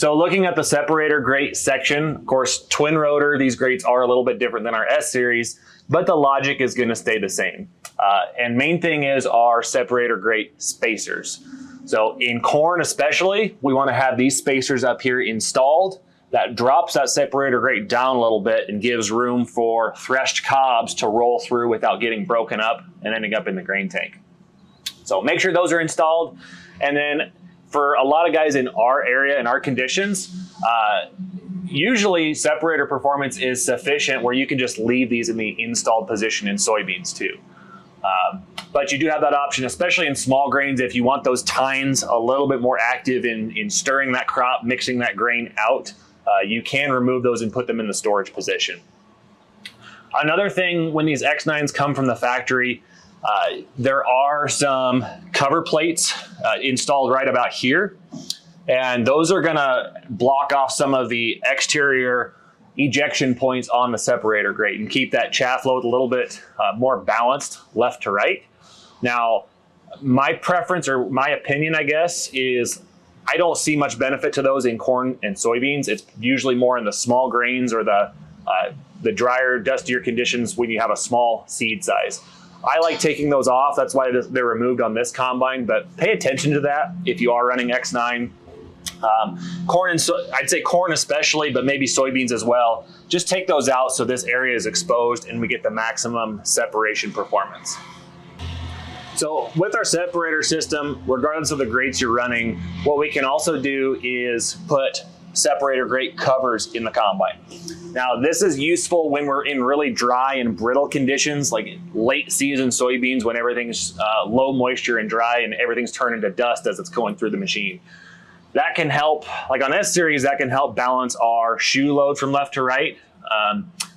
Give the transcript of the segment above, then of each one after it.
So looking at the separator grate section, of course, twin rotor, these grates are a little bit different than our S series, but the logic is going to stay the same. And main thing is our separator grate spacers. So in corn especially, we want to have these spacers up here installed. That drops that separator grate down a little bit and gives room for threshed cobs to roll through without getting broken up and ending up in the grain tank. So make sure those are installed. And then for a lot of guys in our area, in our conditions, usually separator performance is sufficient where you can just leave these in the installed position in soybeans too. But you do have that option, especially in small grains, if you want those tines a little bit more active in stirring that crop, mixing that grain out, you can remove those and put them in the storage position. Another thing, when these X9s come from the factory, there are some cover plates installed right about here, and those are gonna block off some of the exterior ejection points on the separator grate and keep that chaff load a little bit more balanced left to right. Now, my preference or my opinion, I guess, is I don't see much benefit to those in corn and soybeans. It's usually more in the small grains or the drier, dustier conditions when you have a small seed size. I like taking those off. That's why they're removed on this combine, but pay attention to that if you are running X9. Corn and I'd say corn especially, but maybe soybeans as well. Just take those out so this area is exposed and we get the maximum separation performance. So with our separator system, regardless of the grates you're running, what we can also do is put separator grate covers in the combine. Now this is useful when we're in really dry and brittle conditions, like late season soybeans when everything's low moisture and dry and everything's turning to dust as it's going through the machine. That can help, like on S series, that can help balance our shoe load from left to right.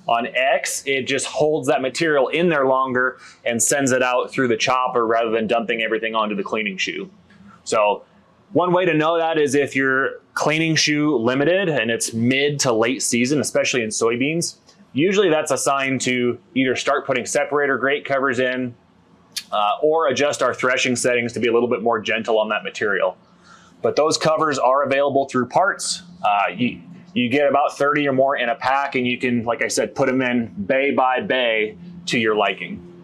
On X, it just holds that material in there longer and sends it out through the chopper rather than dumping everything onto the cleaning shoe. So one way to know that is if you're cleaning shoe limited and it's mid to late season, especially in soybeans, usually that's a sign to either start putting separator grate covers in or adjust our threshing settings to be a little bit more gentle on that material. But those covers are available through parts. You get about 30 or more in a pack, and you can, like I said, put them in bay by bay to your liking.